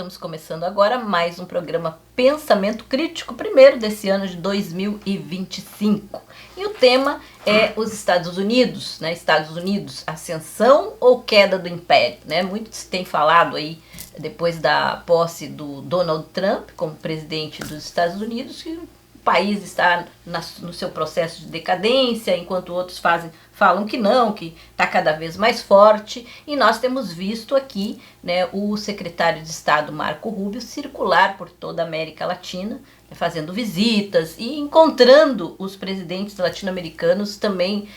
estamos começando agora mais um programa Pensamento Crítico, primeiro desse ano de 2025. E o tema é os Estados Unidos, né? Estados Unidos, ascensão ou queda do império, né? Muito se tem falado aí, depois da posse do Donald Trump como presidente dos Estados Unidos, que o país está no seu processo de decadência, enquanto outros falam que não, que está cada vez mais forte. E nós temos visto aqui, né, o secretário de Estado Marco Rubio circular por toda a América Latina, né, fazendo visitas e encontrando os presidentes latino-americanos também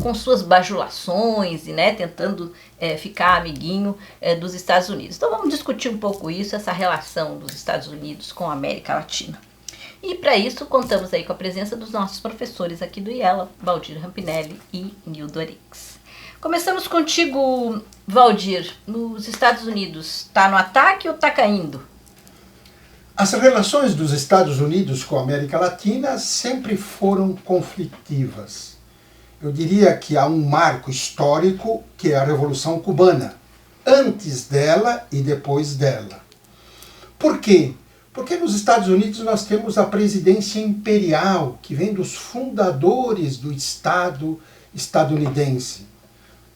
com suas bajulações e, né, tentando ficar amiguinho dos Estados Unidos. Então vamos discutir um pouco isso, essa relação dos Estados Unidos com a América Latina. E para isso contamos aí com a presença dos nossos professores aqui do IELA, Valdir Rampinelli e Nildo Arix. Começamos contigo, Valdir. Nos Estados Unidos, está no ataque ou está caindo? As relações dos Estados Unidos com a América Latina sempre foram conflitivas. Eu diria que há um marco histórico que é a Revolução Cubana, antes dela e depois dela. Por quê? Porque nos Estados Unidos nós temos a presidência imperial, que vem dos fundadores do Estado estadunidense.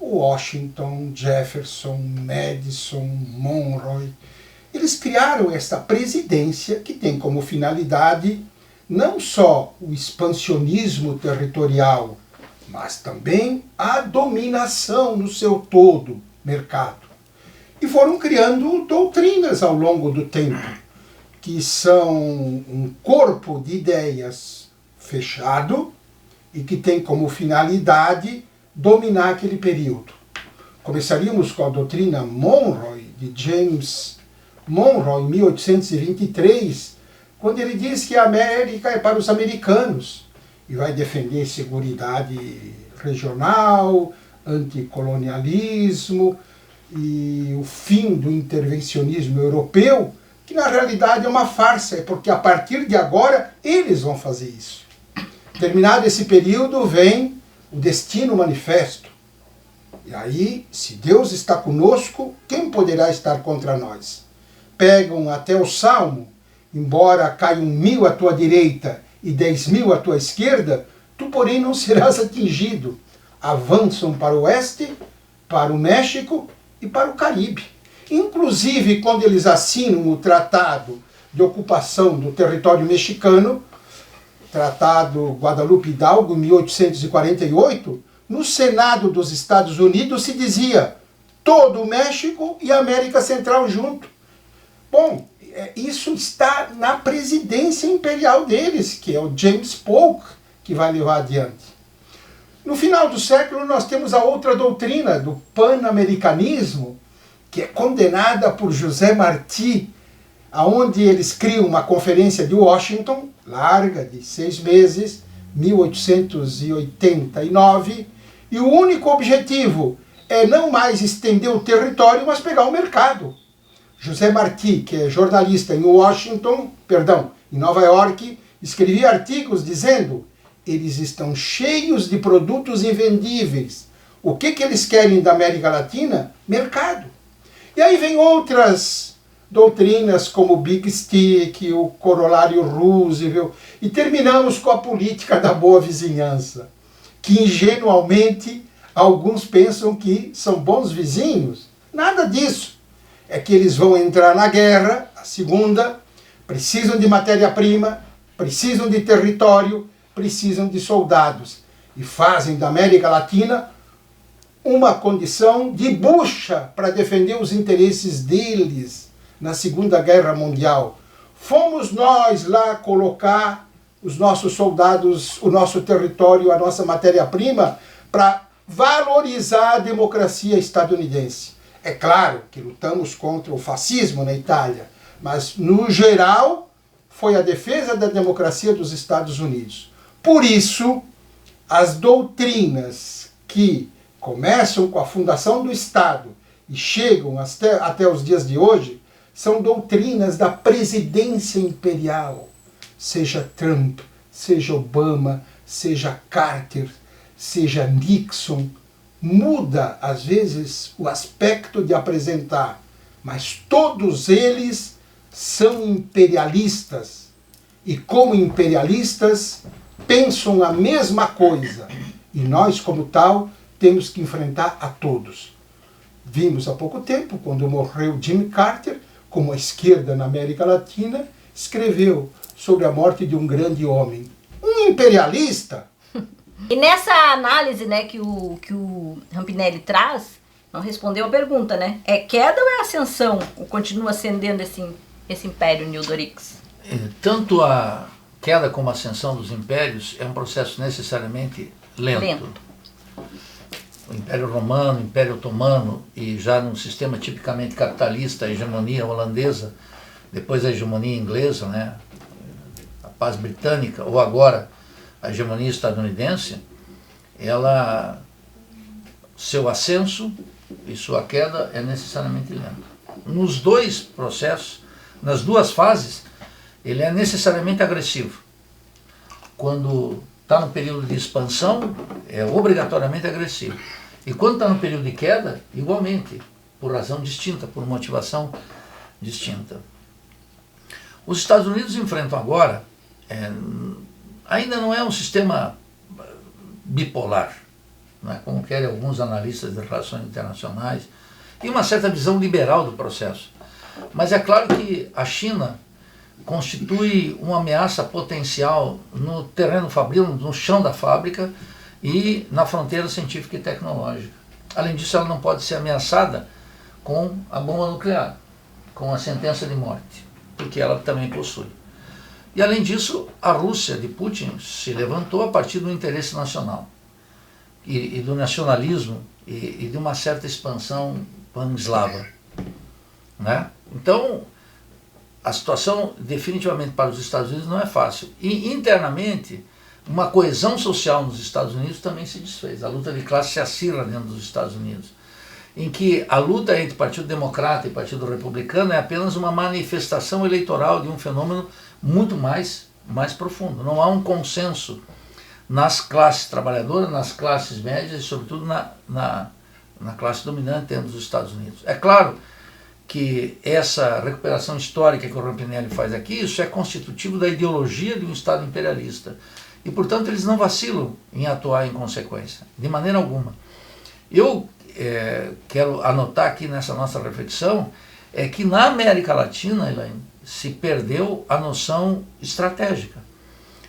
Washington, Jefferson, Madison, Monroe. Eles criaram essa presidência que tem como finalidade não só o expansionismo territorial, mas também a dominação no seu todo mercado. E foram criando doutrinas ao longo do tempo, que são um corpo de ideias fechado e que tem como finalidade dominar aquele período. Começaríamos com a doutrina Monroe, de James Monroe, em 1823, quando ele diz que a América é para os americanos e vai defender seguridade regional, anticolonialismo e o fim do intervencionismo europeu, que na realidade é uma farsa, é porque a partir de agora eles vão fazer isso. Terminado esse período, vem o Destino Manifesto. E aí, se Deus está conosco, quem poderá estar contra nós? Pegam até o Salmo, embora caiam 1000 à tua direita e 10.000 à tua esquerda, tu porém não serás atingido. Avançam para o oeste, para o México e para o Caribe. Inclusive, quando eles assinam o Tratado de Ocupação do Território Mexicano, Tratado Guadalupe Hidalgo, em 1848, no Senado dos Estados Unidos se dizia todo o México e a América Central junto. Bom, isso está na presidência imperial deles, que é o James Polk, que vai levar adiante. No final do século, nós temos a outra doutrina do pan-americanismo, que é condenada por José Martí, aonde eles criam uma conferência de Washington, larga, de 6 meses, 1889, e o único objetivo é não mais estender o território, mas pegar o mercado. José Martí, que é jornalista em em Nova York, escrevia artigos dizendo: eles estão cheios de produtos invendíveis. O que eles querem da América Latina? Mercado. E aí vem outras doutrinas como o Big Stick, o Corolário Roosevelt, e terminamos com a política da boa vizinhança, que ingenuamente alguns pensam que são bons vizinhos. Nada disso. É que eles vão entrar na guerra, a segunda, precisam de matéria-prima, precisam de território, precisam de soldados, e fazem da América Latina uma condição de bucha para defender os interesses deles na Segunda Guerra Mundial. Fomos nós lá colocar os nossos soldados, o nosso território, a nossa matéria-prima, para valorizar a democracia estadunidense. É claro que lutamos contra o fascismo na Itália, mas, no geral, foi a defesa da democracia dos Estados Unidos. Por isso, as doutrinas que começam com a fundação do Estado e chegam até os dias de hoje, são doutrinas da presidência imperial. Seja Trump, seja Obama, seja Carter, seja Nixon, muda, às vezes, o aspecto de apresentar mas todos eles são imperialistas. E como imperialistas, pensam a mesma coisa. E nós, como tal, temos que enfrentar a todos. Vimos há pouco tempo, quando morreu Jimmy Carter, como a esquerda na América Latina escreveu sobre a morte de um grande homem. Um imperialista. E nessa análise, né, que o Rampinelli traz, não respondeu a pergunta, né? É queda ou é ascensão? Ou continua ascendendo esse império Nildorix? Tanto a queda como a ascensão dos impérios é um processo necessariamente lento. O Império Romano, o Império Otomano, e já num sistema tipicamente capitalista, a hegemonia holandesa, depois a hegemonia inglesa, né, a paz britânica, ou agora a hegemonia estadunidense, seu ascenso e sua queda é necessariamente lento. Nos dois processos, nas duas fases, ele é necessariamente agressivo. Quando está no período de expansão, é obrigatoriamente agressivo. E quando está no período de queda, igualmente, por razão distinta, por motivação distinta. Os Estados Unidos enfrentam agora, ainda não é um sistema bipolar, né, como querem alguns analistas de relações internacionais, e uma certa visão liberal do processo. Mas é claro que a China constitui uma ameaça potencial no terreno fabril, no chão da fábrica e na fronteira científica e tecnológica. Além disso, ela não pode ser ameaçada com a bomba nuclear, com a sentença de morte, porque ela também possui. E além disso, a Rússia de Putin se levantou a partir do interesse nacional e do nacionalismo e de uma certa expansão pan-eslava, né? Então, a situação definitivamente para os Estados Unidos não é fácil. E internamente, uma coesão social nos Estados Unidos também se desfez. A luta de classe se acirra dentro dos Estados Unidos, em que a luta entre Partido Democrata e Partido Republicano é apenas uma manifestação eleitoral de um fenômeno muito mais profundo. Não há um consenso nas classes trabalhadoras, nas classes médias e sobretudo na classe dominante dentro dos Estados Unidos. É claro que essa recuperação histórica que o Rampinelli faz aqui, isso é constitutivo da ideologia de um Estado imperialista. E, portanto, eles não vacilam em atuar em consequência, de maneira alguma. Eu quero anotar aqui nessa nossa reflexão que na América Latina, Elaine, se perdeu a noção estratégica.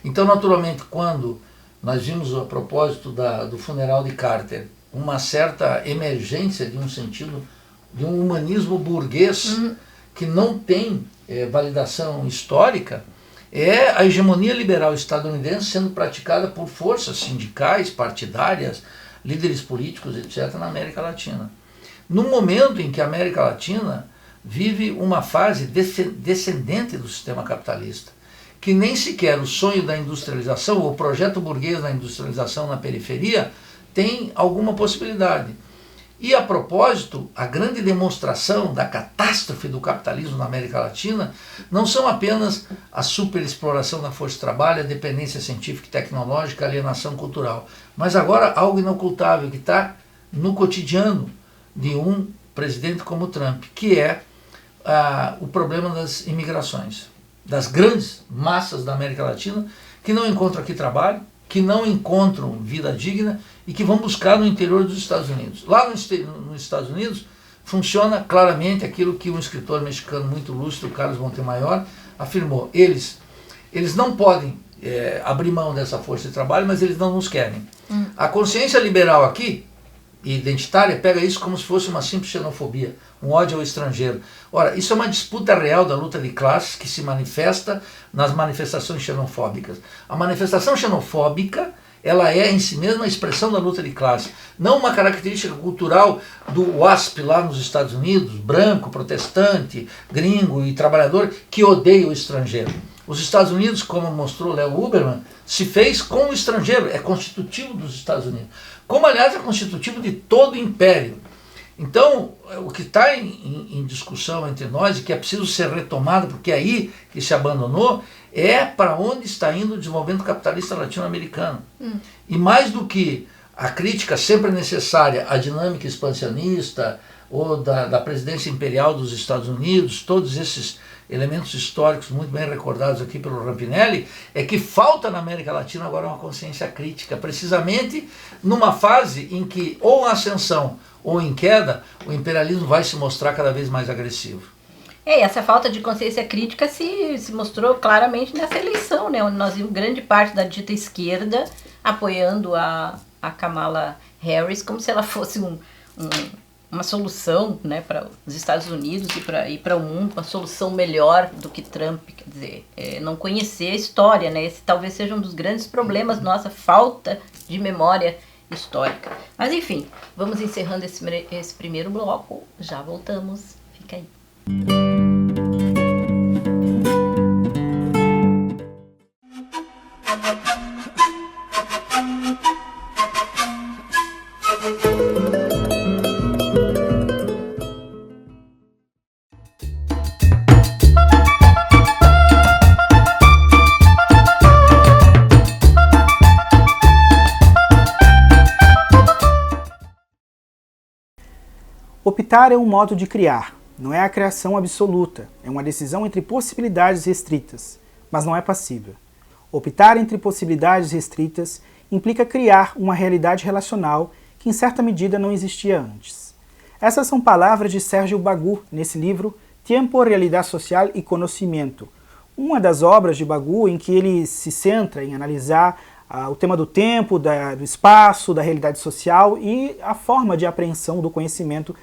Então, naturalmente, quando nós vimos a propósito do funeral de Carter, uma certa emergência de um sentido, de um humanismo burguês que não tem validação histórica, é a hegemonia liberal estadunidense sendo praticada por forças sindicais, partidárias, líderes políticos, etc., na América Latina. No momento em que a América Latina vive uma fase descendente do sistema capitalista, que nem sequer o sonho da industrialização, ou o projeto burguês da industrialização na periferia, tem alguma possibilidade. E, a propósito, a grande demonstração da catástrofe do capitalismo na América Latina não são apenas a superexploração da força de trabalho, a dependência científica e tecnológica, a alienação cultural, mas agora algo inocultável que está no cotidiano de um presidente como Trump, que é o problema das imigrações, das grandes massas da América Latina que não encontram aqui trabalho, que não encontram vida digna e que vão buscar no interior dos Estados Unidos. Lá nos Estados Unidos funciona claramente aquilo que um escritor mexicano muito lúcido, Carlos Montemayor, afirmou. Eles não podem abrir mão dessa força de trabalho, mas eles não nos querem. A consciência liberal aqui, identitária, pega isso como se fosse uma simples xenofobia, um ódio ao estrangeiro. Ora, isso é uma disputa real da luta de classes que se manifesta nas manifestações xenofóbicas. A manifestação xenofóbica, ela é em si mesma a expressão da luta de classe, não uma característica cultural do WASP lá nos Estados Unidos, branco, protestante, gringo e trabalhador, que odeia o estrangeiro. Os Estados Unidos, como mostrou Léo Huberman, se fez com o estrangeiro, é constitutivo dos Estados Unidos. Como, aliás, é constitutivo de todo o império. Então, o que está em discussão entre nós e que é preciso ser retomado, porque é aí que se abandonou, é para onde está indo o desenvolvimento capitalista latino-americano. E mais do que a crítica sempre necessária à dinâmica expansionista, ou da presidência imperial dos Estados Unidos, todos esses elementos históricos muito bem recordados aqui pelo Rampinelli, é que falta na América Latina agora uma consciência crítica, precisamente numa fase em que, ou em ascensão ou em queda, o imperialismo vai se mostrar cada vez mais agressivo. Essa falta de consciência crítica se mostrou claramente nessa eleição, né, onde nós vimos grande parte da dita esquerda apoiando a Kamala Harris como se ela fosse uma solução, né, para os Estados Unidos e para o mundo, uma solução melhor do que Trump. Quer dizer, não conhecer a história, né? Esse talvez seja um dos grandes problemas, nossa falta de memória histórica. Mas enfim, vamos encerrando esse primeiro bloco, já voltamos, fica aí. Optar é um modo de criar, não é a criação absoluta, é uma decisão entre possibilidades restritas, mas não é passiva. Optar entre possibilidades restritas implica criar uma realidade relacional que em certa medida não existia antes. Essas são palavras de Sérgio Bagú nesse livro Tiempo, Realidad Social y Conocimiento, uma das obras de Bagú em que ele se centra em analisar o tema do tempo, do espaço, da realidade social e a forma de apreensão do conhecimento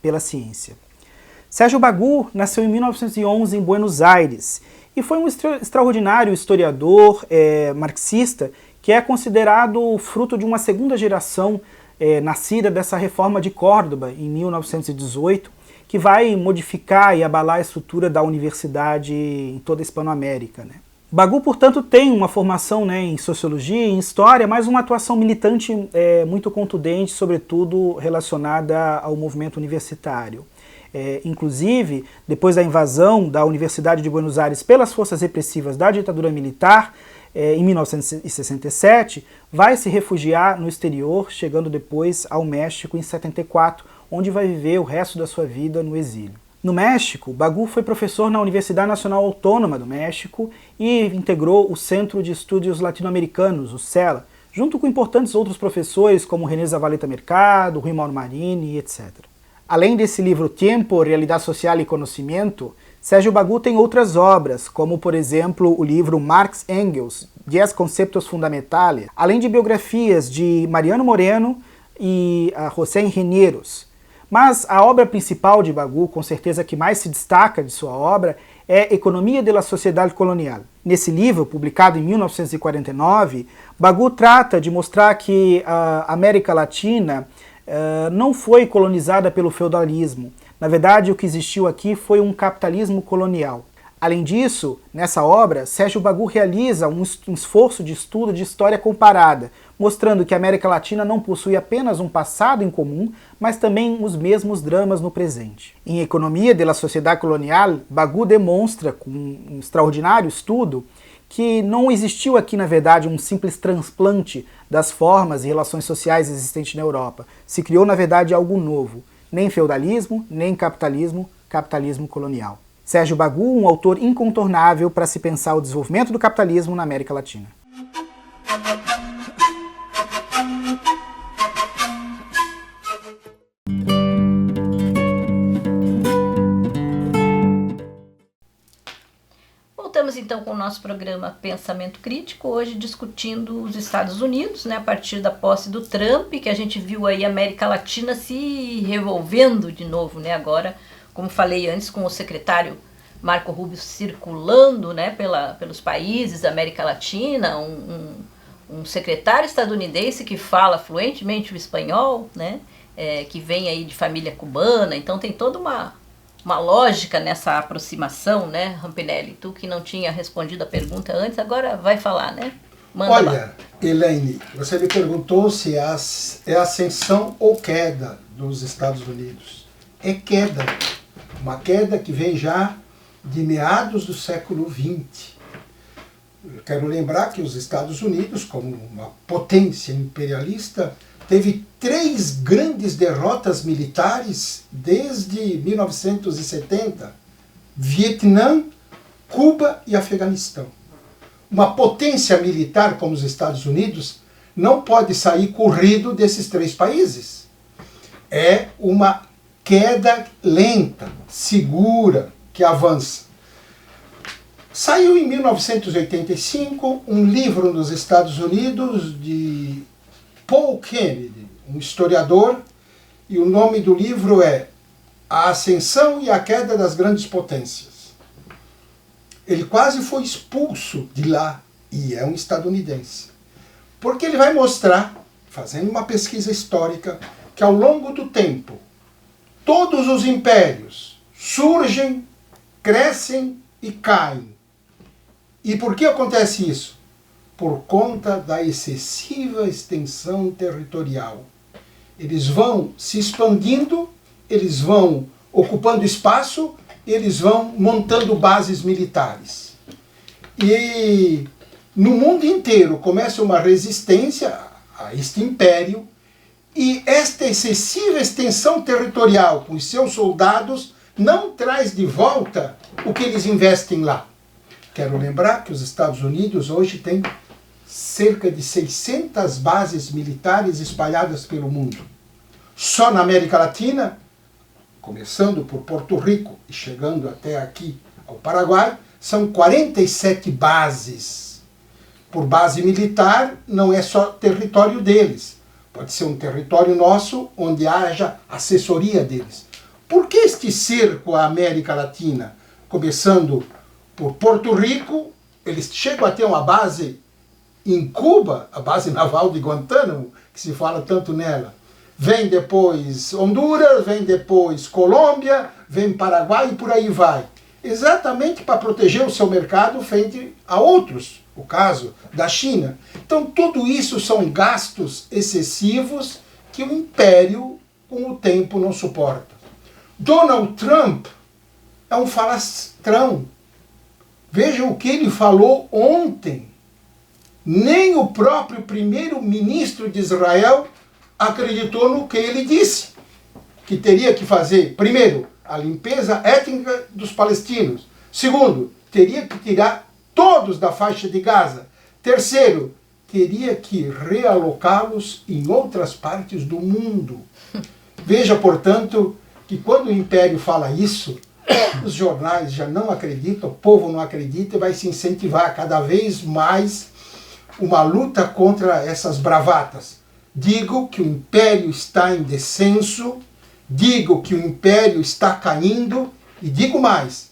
pela ciência. Sérgio Bagú nasceu em 1911 em Buenos Aires e foi um extraordinário historiador marxista que é considerado fruto de uma segunda geração nascida dessa reforma de Córdoba em 1918, que vai modificar e abalar a estrutura da universidade em toda a Hispanoamérica, né? Bagú, portanto, tem uma formação, né, em sociologia e em história, mas uma atuação militante muito contundente, sobretudo relacionada ao movimento universitário. Inclusive, depois da invasão da Universidade de Buenos Aires pelas forças repressivas da ditadura militar, em 1967, vai se refugiar no exterior, chegando depois ao México em 74, onde vai viver o resto da sua vida no exílio. No México, Bagú foi professor na Universidade Nacional Autônoma do México e integrou o Centro de Estudos Latino-Americanos, o CELA, junto com importantes outros professores como René Zavaleta Mercado, Rui Mauro Marini, etc. Além desse livro Tiempo, Realidad Social y Conocimiento, Sérgio Bagú tem outras obras, como por exemplo o livro Marx Engels, 10 Conceptos Fundamentales, além de biografias de Mariano Moreno e José Ingenieros. Mas a obra principal de Bagú, com certeza que mais se destaca de sua obra, é Economia de la Sociedade Colonial. Nesse livro, publicado em 1949, Bagú trata de mostrar que a América Latina não foi colonizada pelo feudalismo. Na verdade, o que existiu aqui foi um capitalismo colonial. Além disso, nessa obra, Sérgio Bagú realiza um esforço de estudo de história comparada, mostrando que a América Latina não possui apenas um passado em comum, mas também os mesmos dramas no presente. Em Economia de la Sociedade Colonial, Bagú demonstra, com um extraordinário estudo, que não existiu aqui, na verdade, um simples transplante das formas e relações sociais existentes na Europa. Se criou, na verdade, algo novo. Nem feudalismo, nem capitalismo, capitalismo colonial. Sérgio Bagú, um autor incontornável para se pensar o desenvolvimento do capitalismo na América Latina. Voltamos então com o nosso programa Pensamento Crítico, hoje discutindo os Estados Unidos, né, a partir da posse do Trump, que a gente viu aí a América Latina se revolvendo de novo, né, agora, como falei antes, com o secretário Marco Rubio circulando, né, pelos países da América Latina, um secretário estadunidense que fala fluentemente o espanhol, né, que vem aí de família cubana, então tem toda uma lógica nessa aproximação, né, Rampinelli? Tu que não tinha respondido a pergunta antes, agora vai falar, né? Manda Olha, lá. Elaine, você me perguntou se é ascensão ou queda dos Estados Unidos. É queda. Uma queda que vem já de meados do século XX. Eu quero lembrar que os Estados Unidos, como uma potência imperialista, teve 3 grandes derrotas militares desde 1970: Vietnã, Cuba e Afeganistão. Uma potência militar como os Estados Unidos não pode sair corrido desses 3 países. É uma queda lenta, segura, que avança. Saiu em 1985 um livro nos Estados Unidos de Paul Kennedy, um historiador, e o nome do livro é A Ascensão e a Queda das Grandes Potências. Ele quase foi expulso de lá, e é um estadunidense. Porque ele vai mostrar, fazendo uma pesquisa histórica, que ao longo do tempo, todos os impérios surgem, crescem e caem. E por que acontece isso? Por conta da excessiva extensão territorial. Eles vão se expandindo, eles vão ocupando espaço, eles vão montando bases militares. E no mundo inteiro começa uma resistência a este império, e esta excessiva extensão territorial com os seus soldados não traz de volta o que eles investem lá. Quero lembrar que os Estados Unidos hoje têm cerca de 600 bases militares espalhadas pelo mundo. Só na América Latina, começando por Porto Rico e chegando até aqui ao Paraguai, são 47 bases. Por base militar, não é só território deles. Pode ser um território nosso, onde haja assessoria deles. Por que este cerco à América Latina? Começando por Porto Rico, eles chegam a ter uma base em Cuba, a base naval de Guantánamo, que se fala tanto nela. Vem depois Honduras, vem depois Colômbia, vem Paraguai e por aí vai. Exatamente para proteger o seu mercado frente a outros, o caso da China. Então tudo isso são gastos excessivos que o império com o tempo não suporta. Donald Trump é um falastrão. Vejam o que ele falou ontem. Nem o próprio primeiro-ministro de Israel acreditou no que ele disse. Que teria que fazer, primeiro, a limpeza étnica dos palestinos. Segundo, teria que tirar todos da faixa de Gaza. Terceiro, teria que realocá-los em outras partes do mundo. Veja, portanto, que quando o império fala isso, os jornais já não acreditam, o povo não acredita e vai se incentivar cada vez mais uma luta contra essas bravatas. Digo que o império está em descenso, digo que o império está caindo e digo mais,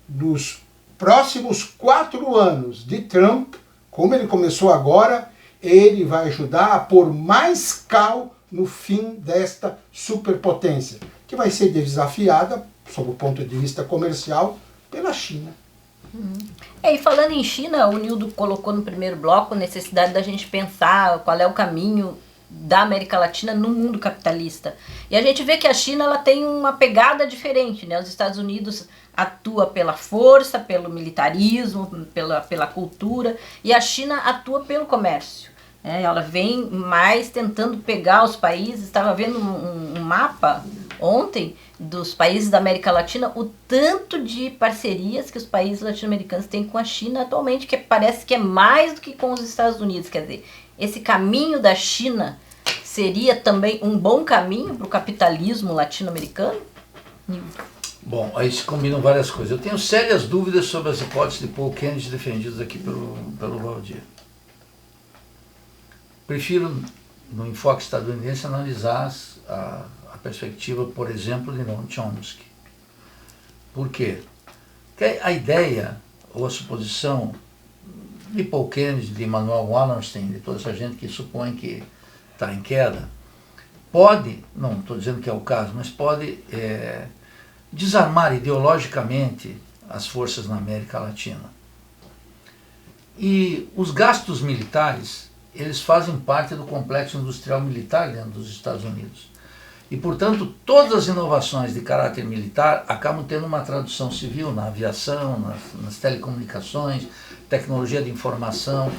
nos próximos 4 anos de Trump, como ele começou agora, ele vai ajudar a pôr mais cal no fim desta superpotência, que vai ser desafiada, sob o ponto de vista comercial, pela China. E falando em China, o Nildo colocou no primeiro bloco a necessidade da gente pensar qual é o caminho da América Latina no mundo capitalista. E a gente vê que a China ela tem uma pegada diferente, né? Os Estados Unidos atua pela força, pelo militarismo, pela cultura, e a China atua pelo comércio. Ela vem mais tentando pegar os países. Estava vendo um mapa ontem dos países da América Latina, o tanto de parcerias que os países latino-americanos têm com a China atualmente, que parece que é mais do que com os Estados Unidos. Quer dizer, esse caminho da China seria também um bom caminho para o capitalismo latino-americano? Bom, aí se combinam várias coisas. Eu tenho sérias dúvidas sobre as hipóteses de Paul Kennedy defendidas aqui pelo Valdir. Prefiro, no enfoque estadunidense, analisar a perspectiva, por exemplo, de Noam Chomsky. Por quê? Porque a ideia ou a suposição de Paul Kennedy, de Manuel Wallerstein, de toda essa gente que supõe que está em queda, pode, não estou dizendo que é o caso, mas pode desarmar ideologicamente as forças na América Latina. E os gastos militares, eles fazem parte do complexo industrial militar dentro dos Estados Unidos. E, portanto, todas as inovações de caráter militar acabam tendo uma tradução civil na aviação, nas telecomunicações, tecnologia de informação,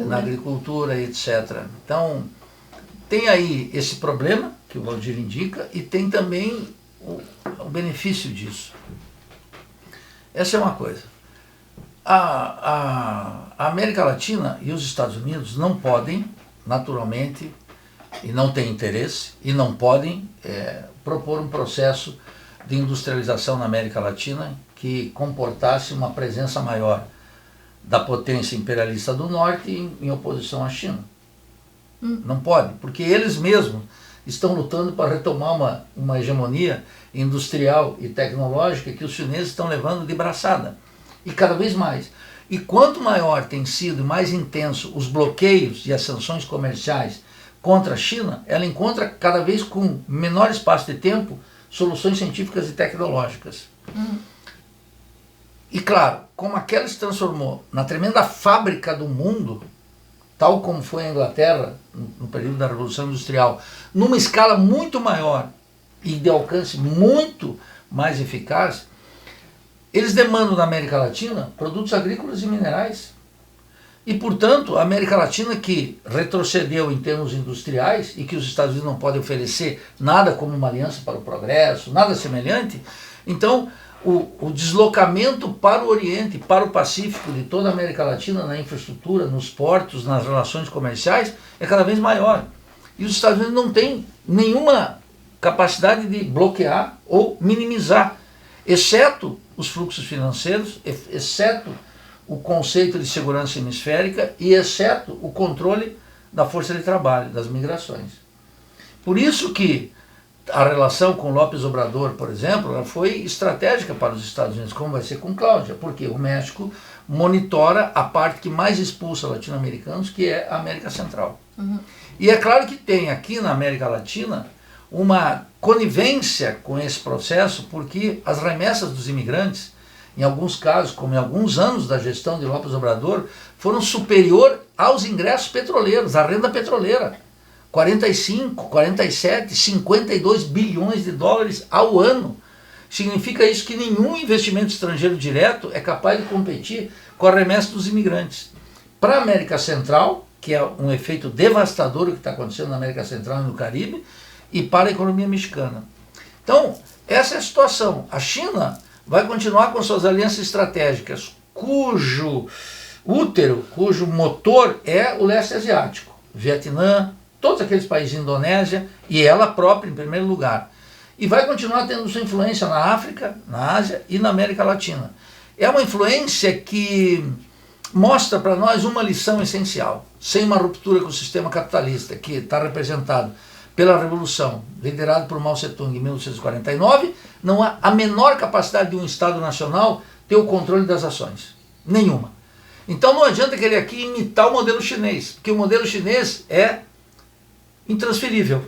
na agricultura, etc. Então, tem aí esse problema que o Valdir indica e tem também o benefício disso. Essa é uma coisa. A América Latina e os Estados Unidos não podem, naturalmente, e não têm interesse, e não podem propor um processo de industrialização na América Latina que comportasse uma presença maior da potência imperialista do Norte em oposição à China. Não pode, porque eles mesmos estão lutando para retomar uma hegemonia industrial e tecnológica que os chineses estão levando de braçada. E cada vez mais. E quanto maior tem sido, mais intenso os bloqueios e as sanções comerciais contra a China, ela encontra cada vez com menor espaço de tempo soluções científicas e tecnológicas. E claro, como aquela se transformou na tremenda fábrica do mundo, tal como foi a Inglaterra no período da Revolução Industrial, numa escala muito maior e de alcance muito mais eficaz, eles demandam da América Latina produtos agrícolas e minerais. E, portanto, a América Latina, que retrocedeu em termos industriais e que os Estados Unidos não podem oferecer nada como uma aliança para o progresso, nada semelhante, então o deslocamento para o Oriente, para o Pacífico de toda a América Latina, na infraestrutura, nos portos, nas relações comerciais, é cada vez maior. E os Estados Unidos não têm nenhuma capacidade de bloquear ou minimizar, exceto os fluxos financeiros, exceto o conceito de segurança hemisférica e exceto o controle da força de trabalho, das migrações. Por isso que a relação com López Obrador, por exemplo, ela foi estratégica para os Estados Unidos, como vai ser com Cláudia, porque o México monitora a parte que mais expulsa latino-americanos, que é a América Central. E é claro que tem aqui na América Latina uma conivência com esse processo, porque as remessas dos imigrantes, em alguns casos, como em alguns anos da gestão de López Obrador, foram superior aos ingressos petroleiros, à renda petroleira. 45, 47, 52 bilhões de dólares ao ano. Significa isso que nenhum investimento estrangeiro direto é capaz de competir com a remessa dos imigrantes. Para a América Central, que é um efeito devastador o que está acontecendo na América Central e no Caribe, e para a economia mexicana. Então, essa é a situação. A China vai continuar com suas alianças estratégicas, cujo útero, cujo motor é o leste asiático, Vietnã, todos aqueles países, Indonésia, e ela própria em primeiro lugar. E vai continuar tendo sua influência na África, na Ásia e na América Latina. É uma influência que mostra para nós uma lição essencial. Sem uma ruptura com o sistema capitalista, que está representado pela Revolução, liderada por Mao Tse-tung em 1949, não há a menor capacidade de um Estado nacional ter o controle das ações. Nenhuma. Então não adianta querer aqui imitar o modelo chinês, porque o modelo chinês é intransferível.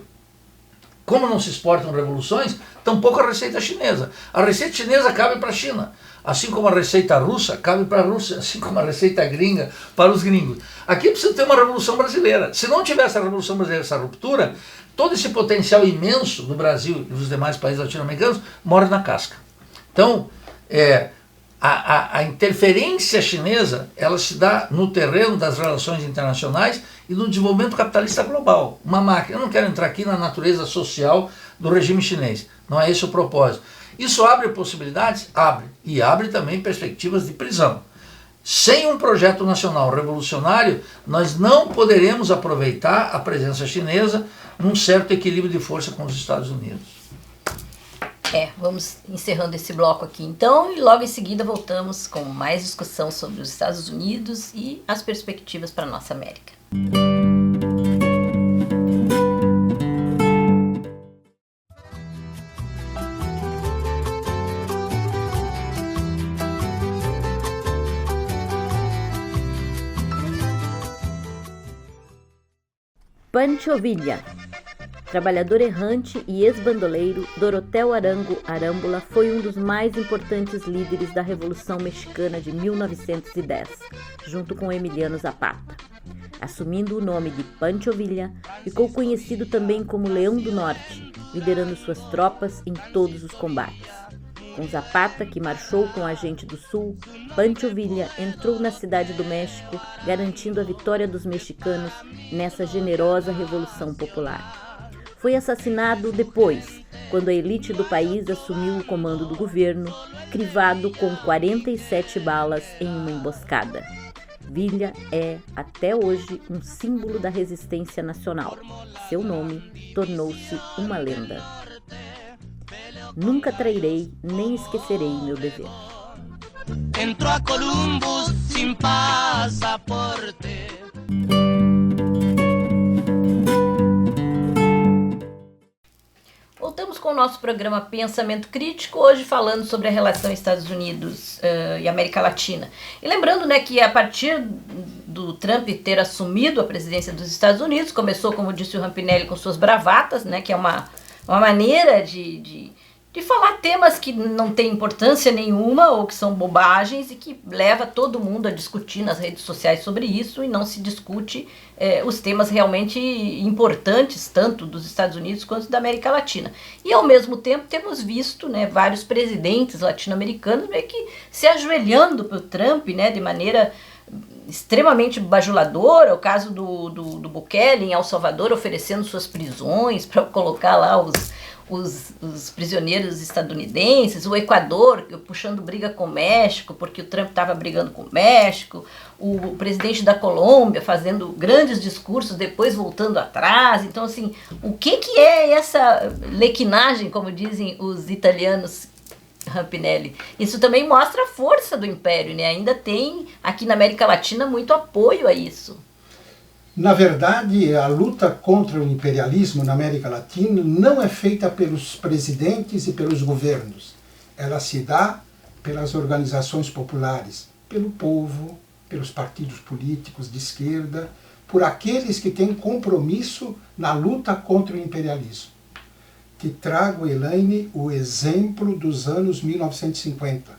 Como não se exportam revoluções, tampouco a receita chinesa. A receita chinesa cabe para a China, assim como a receita russa cabe para a Rússia, assim como a receita gringa para os gringos. Aqui precisa ter uma revolução brasileira. Se não tivesse a revolução brasileira, essa ruptura, todo esse potencial imenso do Brasil e dos demais países latino-americanos morre na casca. Então, a interferência chinesa, ela se dá no terreno das relações internacionais e no desenvolvimento capitalista global. Uma máquina. Eu não quero entrar aqui na natureza social do regime chinês. Não é esse o propósito. Isso abre possibilidades? Abre. E abre também perspectivas de prisão. Sem um projeto nacional revolucionário, nós não poderemos aproveitar a presença chinesa num certo equilíbrio de força com os Estados Unidos. Vamos encerrando esse bloco aqui então e logo em seguida voltamos com mais discussão sobre os Estados Unidos e as perspectivas para a nossa América. Pancho Villa. Trabalhador errante e ex-bandoleiro, Dorotheo Arango Arámbula foi um dos mais importantes líderes da Revolução Mexicana de 1910, junto com Emiliano Zapata. Assumindo o nome de Pancho Villa, ficou conhecido também como Leão do Norte, liderando suas tropas em todos os combates. Com Zapata, que marchou com a gente do Sul, Pancho Villa entrou na cidade do México, garantindo a vitória dos mexicanos nessa generosa revolução popular. Foi assassinado depois, quando a elite do país assumiu o comando do governo, crivado com 47 balas em uma emboscada. Villa é, até hoje, um símbolo da resistência nacional. Seu nome tornou-se uma lenda. Nunca trairei nem esquecerei meu dever. Entró a Columbus sin pasaporte. Voltamos com o nosso programa Pensamento Crítico, hoje falando sobre a relação Estados Unidos e América Latina. E lembrando, né, que a partir do Trump ter assumido a presidência dos Estados Unidos, começou, como disse o Rampinelli, com suas bravatas, né, que é uma maneira de falar temas que não têm importância nenhuma ou que são bobagens e que leva todo mundo a discutir nas redes sociais sobre isso e não se discute os temas realmente importantes, tanto dos Estados Unidos quanto da América Latina. E, ao mesmo tempo, temos visto, né, vários presidentes latino-americanos meio que se ajoelhando para o Trump, né, de maneira extremamente bajuladora. O caso do Bukele em El Salvador, oferecendo suas prisões para colocar lá os prisioneiros estadunidenses, o Equador puxando briga com o México, porque o Trump estava brigando com o México, o presidente da Colômbia fazendo grandes discursos, depois voltando atrás. Então, assim, o que é essa lequinagem, como dizem os italianos, Rampinelli? Isso também mostra a força do Império, né? Ainda tem aqui na América Latina muito apoio a isso. Na verdade, a luta contra o imperialismo na América Latina não é feita pelos presidentes e pelos governos. Ela se dá pelas organizações populares, pelo povo, pelos partidos políticos de esquerda, por aqueles que têm compromisso na luta contra o imperialismo. Te trago, Elaine, o exemplo dos anos 1950,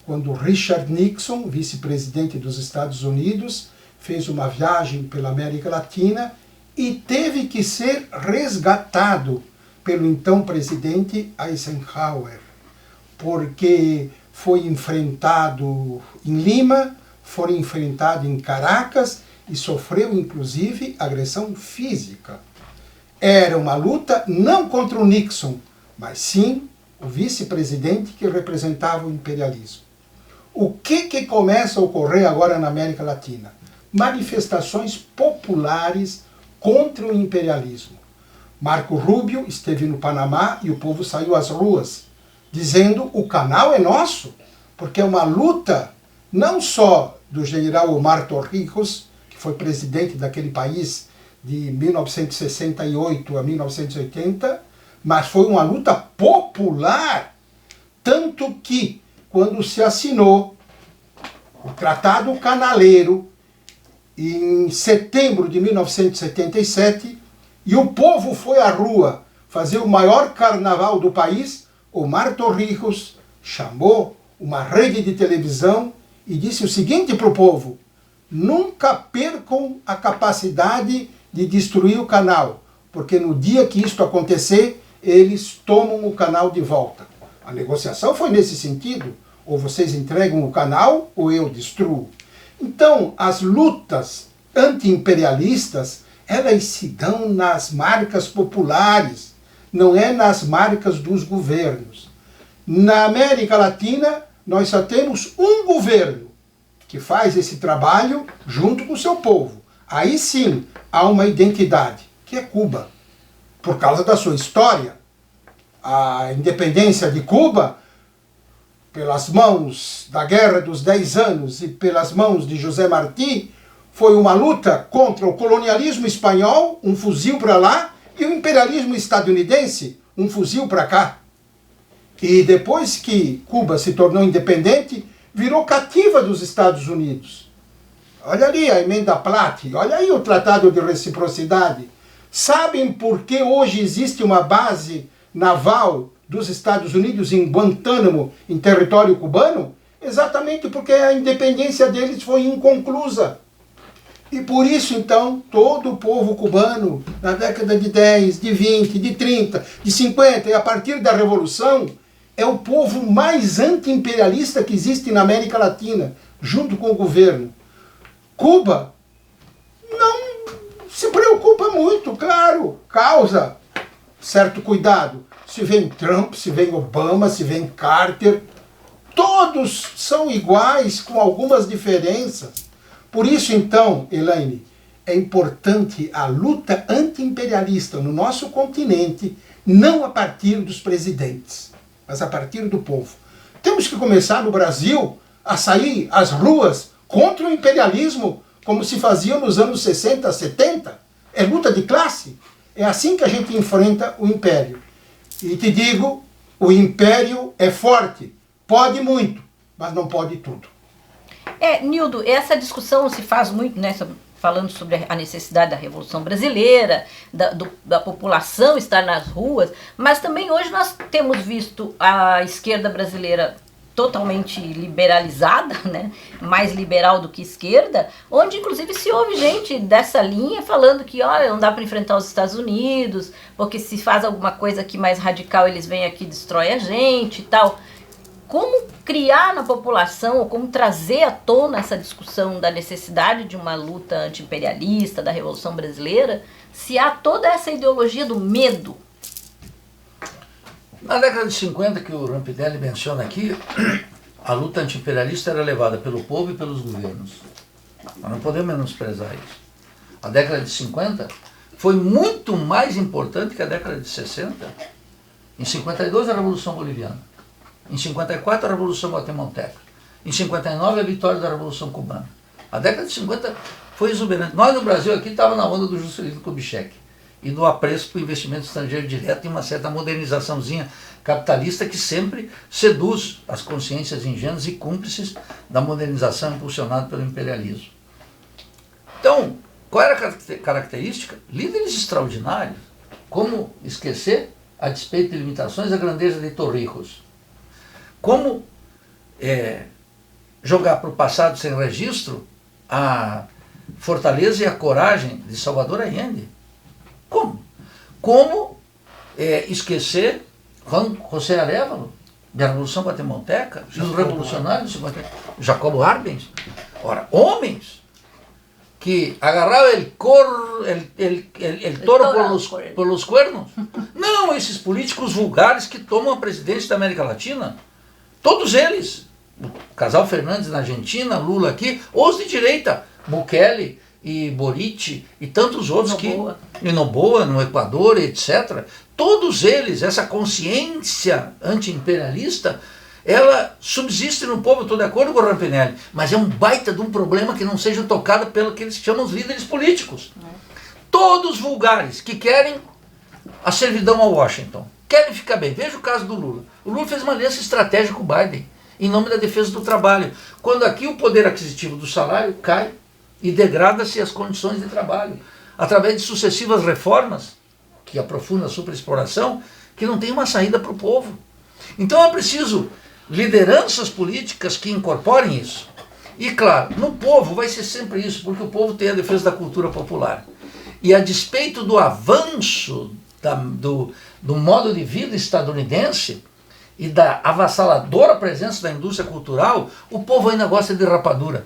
quando Richard Nixon, vice-presidente dos Estados Unidos, fez uma viagem pela América Latina e teve que ser resgatado pelo então presidente Eisenhower, porque foi enfrentado em Lima, foi enfrentado em Caracas e sofreu inclusive agressão física. Era uma luta não contra o Nixon, mas sim o vice-presidente que representava o imperialismo. O que começa a ocorrer agora na América Latina? Manifestações populares contra o imperialismo. Marco Rubio esteve no Panamá e o povo saiu às ruas, dizendo: o canal é nosso, porque é uma luta não só do general Omar Torrijos, que foi presidente daquele país de 1968 a 1980, mas foi uma luta popular, tanto que, quando se assinou o Tratado Canaleiro, em setembro de 1977, e o povo foi à rua fazer o maior carnaval do país, Omar Torrijos chamou uma rede de televisão e disse o seguinte para o povo: nunca percam a capacidade de destruir o canal, porque no dia que isto acontecer, eles tomam o canal de volta. A negociação foi nesse sentido: ou vocês entregam o canal ou eu destruo. Então, as lutas anti-imperialistas, elas se dão nas marcas populares, não é nas marcas dos governos. Na América Latina, nós só temos um governo que faz esse trabalho junto com o seu povo. Aí sim, há uma identidade, que é Cuba. Por causa da sua história, a independência de Cuba, pelas mãos da Guerra dos 10 Anos e pelas mãos de José Martí, foi uma luta contra o colonialismo espanhol, um fuzil para lá, e o imperialismo estadunidense, um fuzil para cá. E depois que Cuba se tornou independente, virou cativa dos Estados Unidos. Olha ali a emenda Platt, olha aí o Tratado de Reciprocidade. Sabem por que hoje existe uma base naval dos Estados Unidos em Guantánamo, em território cubano? Exatamente porque a independência deles foi inconclusa. E por isso, então, todo o povo cubano, na década de 10, de 20, de 30, de 50 e a partir da Revolução, é o povo mais anti-imperialista que existe na América Latina, junto com o governo. Cuba não se preocupa muito, claro, causa certo cuidado. Se vem Trump, se vem Obama, se vem Carter, todos são iguais, com algumas diferenças. Por isso, então, Elaine, é importante a luta anti-imperialista no nosso continente, não a partir dos presidentes, mas a partir do povo. Temos que começar no Brasil a sair às ruas contra o imperialismo, como se fazia nos anos 60, 70. É luta de classe. É assim que a gente enfrenta o império. E te digo, o império é forte, pode muito, mas não pode tudo. Nildo, essa discussão se faz muito, né, falando sobre a necessidade da Revolução Brasileira, da população estar nas ruas, mas também hoje nós temos visto a esquerda brasileira totalmente liberalizada, né, mais liberal do que esquerda, onde inclusive se ouve gente dessa linha falando que, olha, não dá para enfrentar os Estados Unidos, porque se faz alguma coisa aqui mais radical, eles vêm aqui e destroem a gente e tal. Como criar na população, ou como trazer à tona essa discussão da necessidade de uma luta anti-imperialista, da Revolução Brasileira, se há toda essa ideologia do medo? Na década de 50, que o Rampinelli menciona aqui, a luta anti-imperialista era levada pelo povo e pelos governos. Nós não podemos menosprezar isso. A década de 50 foi muito mais importante que a década de 60. Em 52, a Revolução Boliviana. Em 54, a Revolução Guatemalteca. Em 59, a vitória da Revolução Cubana. A década de 50 foi exuberante. Nós no Brasil aqui estávamos na onda do Juscelino Kubitschek e do apreço para o investimento estrangeiro direto e uma certa modernizaçãozinha capitalista que sempre seduz as consciências ingênuas e cúmplices da modernização impulsionada pelo imperialismo. Então, qual era a característica? Líderes extraordinários. Como esquecer, a despeito de limitações, a grandeza de Torrijos? Como jogar para o passado sem registro a fortaleza e a coragem de Salvador Allende? Como? Como esquecer Juan José Arévalo, da Revolução Guatemalteca, e os revolucionários, Jacobo Arbenz? Ora, homens que agarravam el toro por los cuernos. Não esses políticos vulgares que tomam a presidência da América Latina. Todos eles, o casal Fernandes na Argentina, Lula aqui, ou os de direita, Bukele e Boric e tantos outros e Noboa no Equador, etc. Todos eles, essa consciência anti-imperialista, ela subsiste no povo. Estou de acordo com o Rampinelli, mas é um baita de um problema que não seja tocado pelo que eles chamam os líderes políticos. Todos vulgares que querem a servidão a Washington, querem ficar bem. Veja o caso do Lula. O Lula fez uma aliança estratégica com o Biden, em nome da defesa do trabalho. Quando aqui o poder aquisitivo do salário cai e degrada-se as condições de trabalho, através de sucessivas reformas, que aprofundam a superexploração, que não tem uma saída para o povo. Então é preciso lideranças políticas que incorporem isso. E claro, no povo vai ser sempre isso, porque o povo tem a defesa da cultura popular. E a despeito do avanço do modo de vida estadunidense e da avassaladora presença da indústria cultural, o povo ainda gosta de rapadura.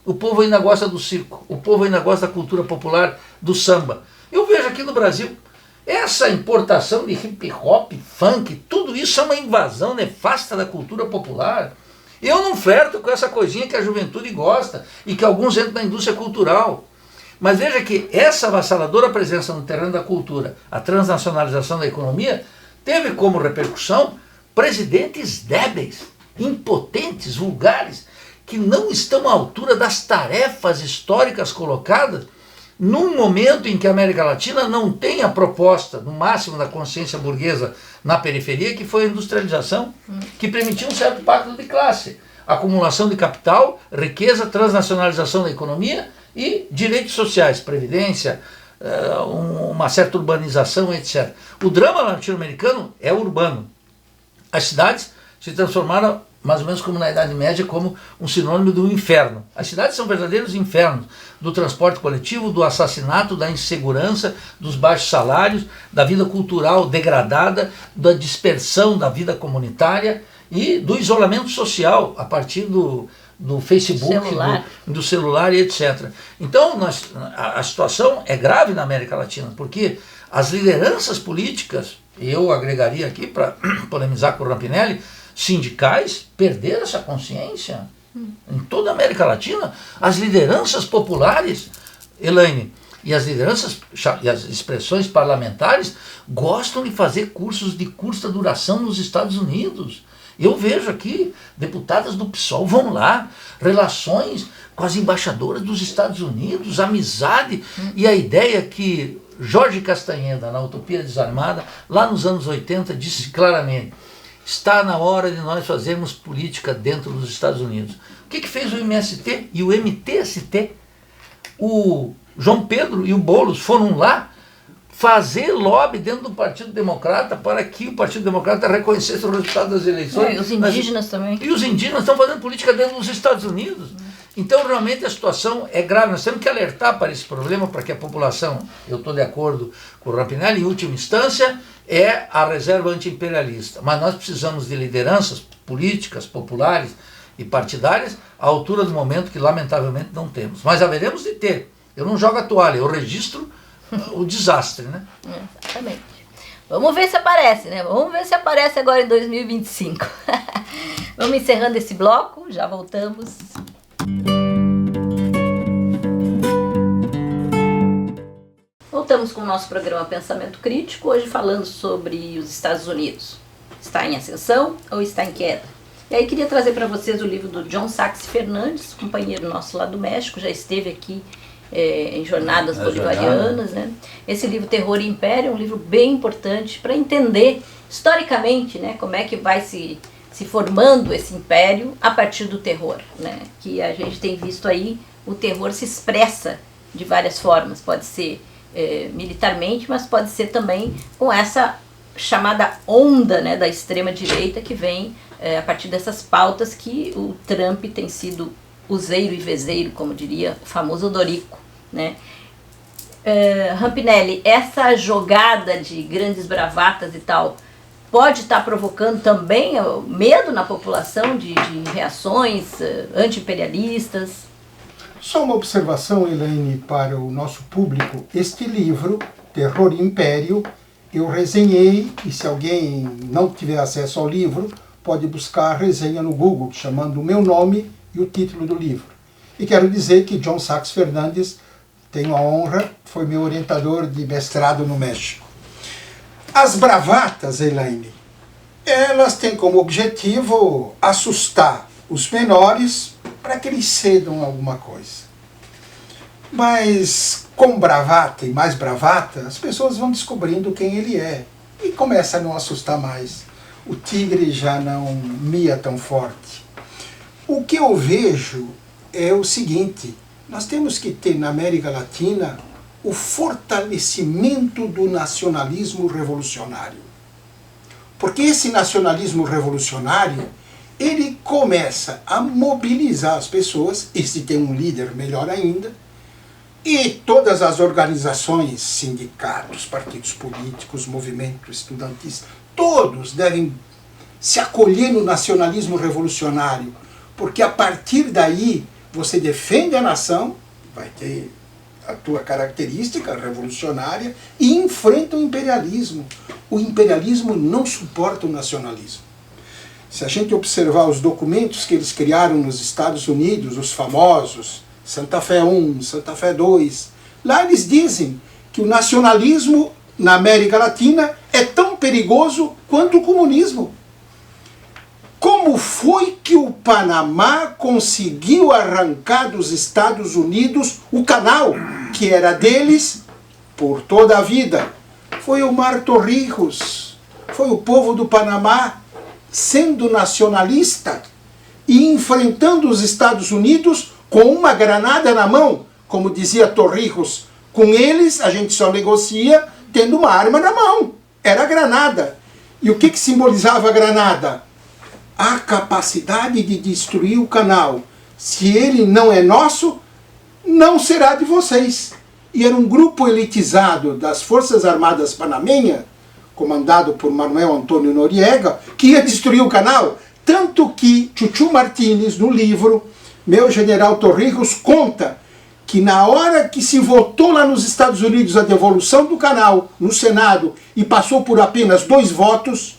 O povo ainda gosta do circo. O povo ainda gosta da cultura popular, do samba. Eu vejo aqui no Brasil, essa importação de hip hop, funk, tudo isso é uma invasão nefasta da cultura popular. Eu não flerto com essa coisinha que a juventude gosta e que alguns entram na indústria cultural. Mas veja que essa avassaladora presença no terreno da cultura, a transnacionalização da economia, teve como repercussão presidentes débeis, impotentes, vulgares, que não estão à altura das tarefas históricas colocadas num momento em que a América Latina não tem a proposta, no máximo da consciência burguesa na periferia, que foi a industrialização, que permitiu um certo pacto de classe, acumulação de capital, riqueza, transnacionalização da economia e direitos sociais, previdência, uma certa urbanização, etc. O drama latino-americano é urbano. As cidades se transformaram mais ou menos como na Idade Média, como um sinônimo do inferno. As cidades são verdadeiros infernos do transporte coletivo, do assassinato, da insegurança, dos baixos salários, da vida cultural degradada, da dispersão da vida comunitária e do isolamento social a partir do Facebook, do celular e etc. Então, a situação é grave na América Latina, porque as lideranças políticas, eu agregaria aqui para polemizar com o Rampinelli, sindicais, perderam essa consciência. Em toda a América Latina, as lideranças populares, Elaine, e as lideranças e as expressões parlamentares gostam de fazer cursos de curta duração nos Estados Unidos. Eu vejo aqui, deputadas do PSOL vão lá, relações com as embaixadoras dos Estados Unidos, amizade, e a ideia que Jorge Castanheda, na Utopia Desarmada, lá nos anos 80, disse claramente: está na hora de nós fazermos política dentro dos Estados Unidos. O que fez o MST e o MTST? O João Pedro e o Boulos foram lá fazer lobby dentro do Partido Democrata para que o Partido Democrata reconhecesse o resultado das eleições. E os indígenas também. E os indígenas estão fazendo política dentro dos Estados Unidos. Então, realmente, a situação é grave. Nós temos que alertar para esse problema, para que a população, eu estou de acordo com o Rampinelli, em última instância, é a reserva anti-imperialista. Mas nós precisamos de lideranças políticas, populares e partidárias à altura do momento que, lamentavelmente, não temos. Mas haveremos de ter. Eu não jogo a toalha, eu registro o desastre, né? Exatamente. Vamos ver se aparece, né? Vamos ver se aparece agora em 2025. Vamos encerrando esse bloco, já voltamos. Voltamos com o nosso programa Pensamento Crítico, hoje falando sobre os Estados Unidos. Está em ascensão ou está em queda? E aí queria trazer para vocês o livro do John Saxe Fernandes, companheiro nosso lá do México, já esteve aqui em Jornadas Bolivarianas, né? Esse livro Terror e Império é um livro bem importante para entender historicamente, né, como é que vai se formando esse império a partir do terror, né? Que a gente tem visto aí, o terror se expressa de várias formas, pode ser militarmente, mas pode ser também com essa chamada onda, né, da extrema-direita que vem a partir dessas pautas que o Trump tem sido useiro e vezeiro, como diria o famoso Dorico, né? Rampinelli, essa jogada de grandes bravatas e tal pode estar provocando também medo na população de reações anti-imperialistas? Só uma observação, Elaine, para o nosso público. Este livro, Terror e Império, eu resenhei, e se alguém não tiver acesso ao livro, pode buscar a resenha no Google, chamando o meu nome e o título do livro. E quero dizer que John Saxe Fernandes, tenho a honra, foi meu orientador de mestrado no México. As bravatas, Elaine, elas têm como objetivo assustar os menores para que eles cedam alguma coisa. Mas com bravata e mais bravata, as pessoas vão descobrindo quem ele é e começa a não assustar mais. O tigre já não mia tão forte. O que eu vejo é o seguinte: nós temos que ter na América Latina o fortalecimento do nacionalismo revolucionário. Porque esse nacionalismo revolucionário, ele começa a mobilizar as pessoas, e se tem um líder, melhor ainda, e todas as organizações, sindicatos, partidos políticos, movimentos estudantis, todos devem se acolher no nacionalismo revolucionário, porque a partir daí você defende a nação, vai ter a tua característica revolucionária, e enfrenta o imperialismo. O imperialismo não suporta o nacionalismo. Se a gente observar os documentos que eles criaram nos Estados Unidos, os famosos Santa Fé I, Santa Fé II, lá eles dizem que o nacionalismo na América Latina é tão perigoso quanto o comunismo. Como foi que o Panamá conseguiu arrancar dos Estados Unidos o canal, que era deles por toda a vida? Foi o Mar Torrijos, foi o povo do Panamá sendo nacionalista e enfrentando os Estados Unidos com uma granada na mão, como dizia Torrijos. Com eles a gente só negocia tendo uma arma na mão, era a granada. E o que simbolizava a granada? a capacidade de destruir o canal. Se ele não é nosso, não será de vocês. E era um grupo elitizado das Forças Armadas Panamenha, comandado por Manuel Antônio Noriega, que ia destruir o canal. Tanto que Chuchu Martínez, no livro, Meu General Torrijos, conta que na hora que se votou lá nos Estados Unidos a devolução do canal no Senado e passou por apenas 2 votos,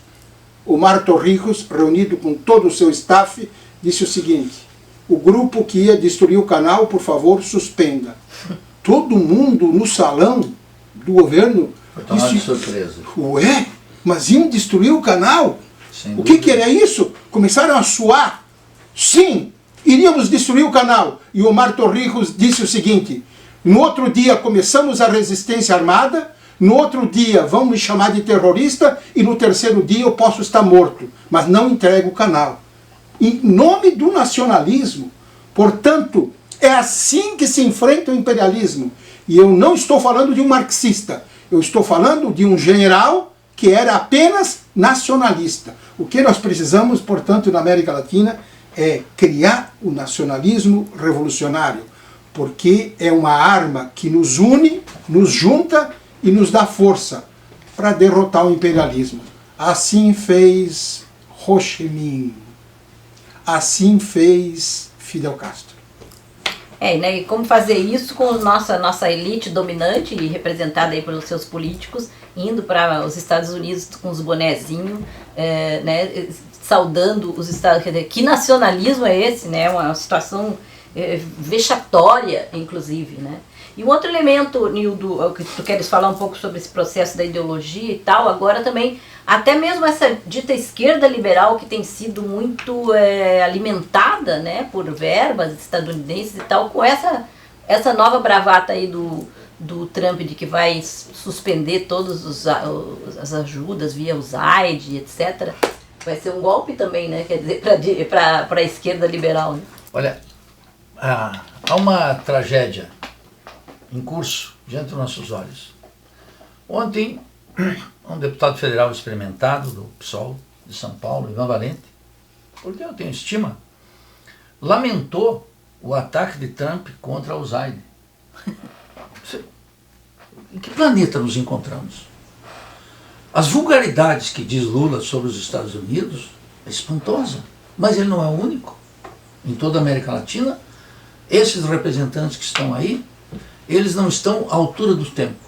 o Mar Torrijos, reunido com todo o seu staff, disse o seguinte: o grupo que ia destruir o canal, por favor, suspenda. Todo mundo no salão do governo foi tomado de surpresa. Ué, mas iam destruir o canal? Sem o que era isso? Começaram a suar. Sim, iríamos destruir o canal. E o Mar Torrijos disse o seguinte: no outro dia começamos a resistência armada, no outro dia vão me chamar de terrorista e no terceiro dia eu posso estar morto, mas não entrego o canal. Em nome do nacionalismo. Portanto, é assim que se enfrenta o imperialismo. E eu não estou falando de um marxista, eu estou falando de um general que era apenas nacionalista. O que nós precisamos, portanto, na América Latina é criar o nacionalismo revolucionário, porque é uma arma que nos une, nos junta e nos dá força para derrotar o imperialismo. Assim fez Ho Chi Minh, assim fez Fidel Castro. Né? E como fazer isso com nossa elite dominante e representada aí pelos seus políticos, indo para os Estados Unidos com os bonezinhos, né? Saudando os Estados Unidos. Que nacionalismo é esse, né? Uma situação vexatória, inclusive, né? E um outro elemento, Nildo, que tu queres falar um pouco sobre esse processo da ideologia e tal, agora também, até mesmo essa dita esquerda liberal que tem sido muito alimentada, né, por verbas estadunidenses e tal, com essa nova bravata aí do Trump de que vai suspender todas as ajudas via USAID, etc. Vai ser um golpe também, né, quer dizer, para a esquerda liberal. Né? Olha, há uma tragédia em curso diante dos nossos olhos. Ontem, um deputado federal experimentado do PSOL de São Paulo, Ivan Valente, porque eu tenho estima, lamentou o ataque de Trump contra a USAID. Em que planeta nos encontramos? As vulgaridades que diz Lula sobre os Estados Unidos é espantosa, mas ele não é o único. Em toda a América Latina, esses representantes que estão aí, eles não estão à altura do tempo.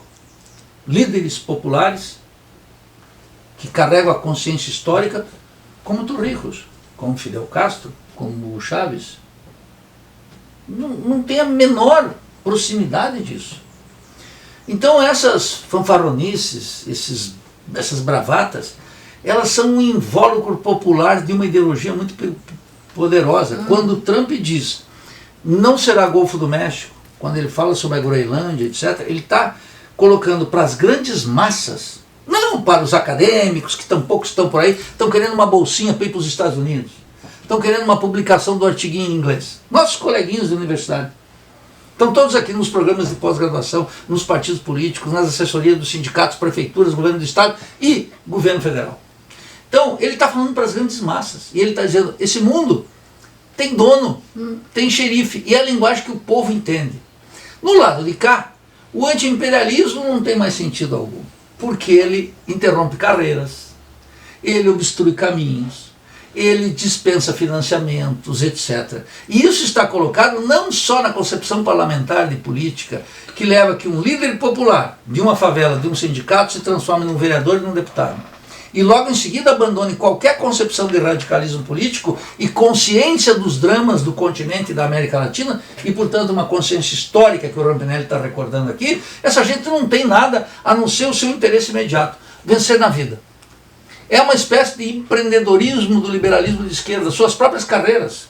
Líderes populares que carregam a consciência histórica, como Torrijos, como Fidel Castro, como Chávez, não tem a menor proximidade disso. Então essas fanfarronices, essas bravatas, elas são um invólucro popular de uma ideologia muito poderosa. Quando Trump diz, não será Golfo do México, quando ele fala sobre a Groenlândia, etc., ele está colocando para as grandes massas, não para os acadêmicos, que tampouco estão por aí, estão querendo uma bolsinha para ir para os Estados Unidos, estão querendo uma publicação do artiguinho em inglês. Nossos coleguinhas da universidade estão todos aqui nos programas de pós-graduação, nos partidos políticos, nas assessorias dos sindicatos, prefeituras, governo do estado e governo federal. Então, ele está falando para as grandes massas, e ele está dizendo, esse mundo tem dono, tem xerife, e é a linguagem que o povo entende. No lado de cá, o anti-imperialismo não tem mais sentido algum, porque ele interrompe carreiras, ele obstrui caminhos, ele dispensa financiamentos, etc. E isso está colocado não só na concepção parlamentar de política, que leva que um líder popular de uma favela, de um sindicato, se transforme num vereador e num deputado. E logo em seguida abandone qualquer concepção de radicalismo político e consciência dos dramas do continente da América Latina e, portanto, uma consciência histórica que o Rampinelli está recordando aqui. Essa gente não tem nada a não ser o seu interesse imediato, vencer na vida. É uma espécie de empreendedorismo do liberalismo de esquerda, suas próprias carreiras.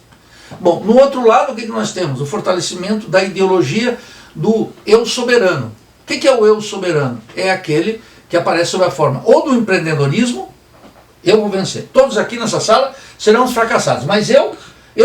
Bom, no outro lado, o que nós temos? O fortalecimento da ideologia do eu soberano. O que é o eu soberano? É aquele que aparece sob a forma ou do empreendedorismo, eu vou vencer. Todos aqui nessa sala serão os fracassados, mas eu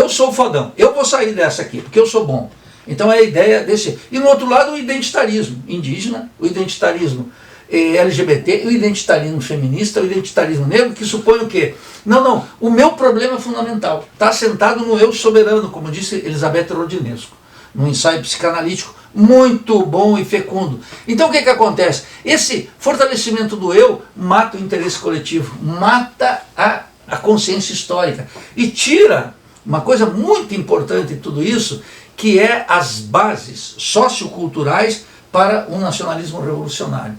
sou o fodão, eu vou sair dessa aqui, porque eu sou bom. Então é a ideia desse. E no outro lado, o identitarismo indígena, o identitarismo LGBT, o identitarismo feminista, o identitarismo negro, que supõe o quê? Não, o meu problema fundamental está assentado no eu soberano, como disse Elizabeth Rodinesco, num ensaio psicanalítico muito bom e fecundo. Então o que acontece? Esse fortalecimento do eu mata o interesse coletivo, mata a consciência histórica e tira uma coisa muito importante em tudo isso, que é as bases socioculturais para um nacionalismo revolucionário.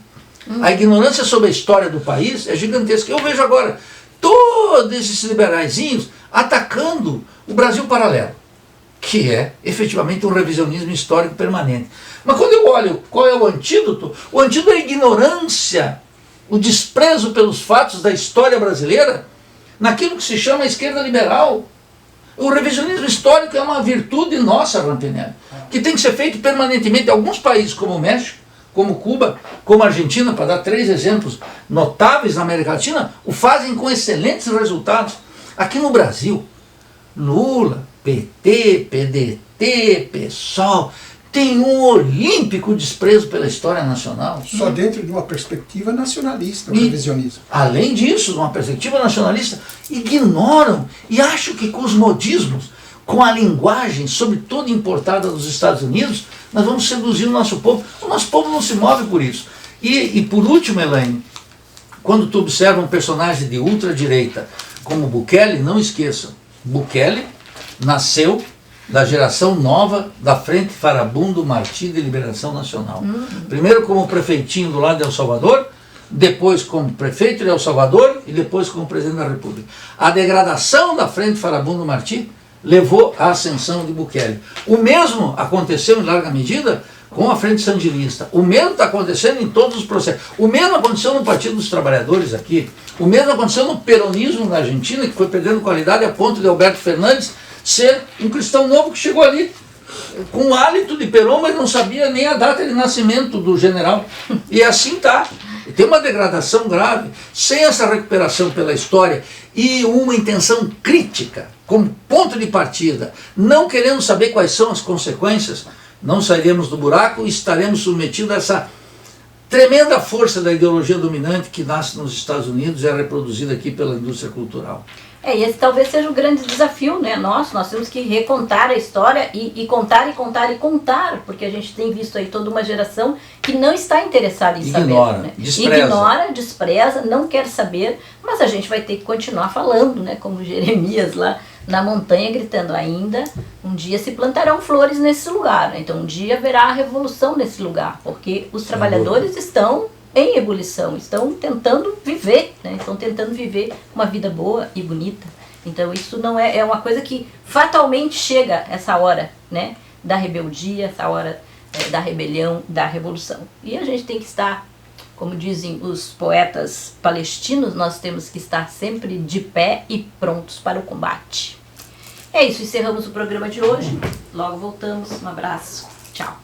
A ignorância sobre a história do país é gigantesca. Eu vejo agora todos esses liberaizinhos atacando o Brasil paralelo, que é efetivamente um revisionismo histórico permanente. Mas quando eu olho qual é o antídoto é a ignorância, o desprezo pelos fatos da história brasileira, naquilo que se chama a esquerda liberal. O revisionismo histórico é uma virtude nossa, Rampinelli, que tem que ser feito permanentemente. Alguns países como o México, como Cuba, como a Argentina, para dar 3 exemplos notáveis na América Latina, o fazem com excelentes resultados. Aqui no Brasil, Lula, PT, PDT, PSOL, tem um olímpico desprezo pela história nacional. Só dentro de uma perspectiva nacionalista, o revisionismo. Além disso, de uma perspectiva nacionalista, ignoram e acham que com os modismos, com a linguagem, sobretudo importada dos Estados Unidos, nós vamos seduzir o nosso povo. O nosso povo não se move por isso. E por último, Elaine, quando tu observa um personagem de ultradireita como Bukele, não esqueçam, Bukele nasceu da geração nova da Frente Farabundo Martí de Liberação Nacional. Primeiro como prefeitinho do lado de El Salvador, depois como prefeito de El Salvador e depois como presidente da República. A degradação da Frente Farabundo Martí levou à ascensão de Bukele. O mesmo aconteceu em larga medida com a Frente Sandinista. O mesmo está acontecendo em todos os processos. O mesmo aconteceu no Partido dos Trabalhadores aqui. O mesmo aconteceu no peronismo na Argentina, que foi perdendo qualidade a ponto de Alberto Fernandes ser um cristão novo que chegou ali com o hálito de Perón, mas não sabia nem a data de nascimento do general. E assim está. Tem uma degradação grave. Sem essa recuperação pela história e uma intenção crítica como ponto de partida, não querendo saber quais são as consequências, não sairemos do buraco e estaremos submetidos a essa tremenda força da ideologia dominante que nasce nos Estados Unidos e é reproduzida aqui pela indústria cultural. E esse talvez seja o grande desafio, né, nosso. Nós temos que recontar a história e contar, porque a gente tem visto aí toda uma geração que não está interessada em saber. Né? Ignora, despreza, não quer saber, mas a gente vai ter que continuar falando, né, como Jeremias lá na montanha gritando, ainda um dia se plantarão flores nesse lugar, né? Então um dia haverá a revolução nesse lugar, porque os trabalhadores estão em ebulição, estão tentando viver, né? Estão tentando viver uma vida boa e bonita. Então isso não é uma coisa que fatalmente chega essa hora, né, da rebeldia, essa hora da rebelião, da revolução. E a gente tem que estar, como dizem os poetas palestinos, nós temos que estar sempre de pé e prontos para o combate. É isso, encerramos o programa de hoje. Logo voltamos. Um abraço. Tchau.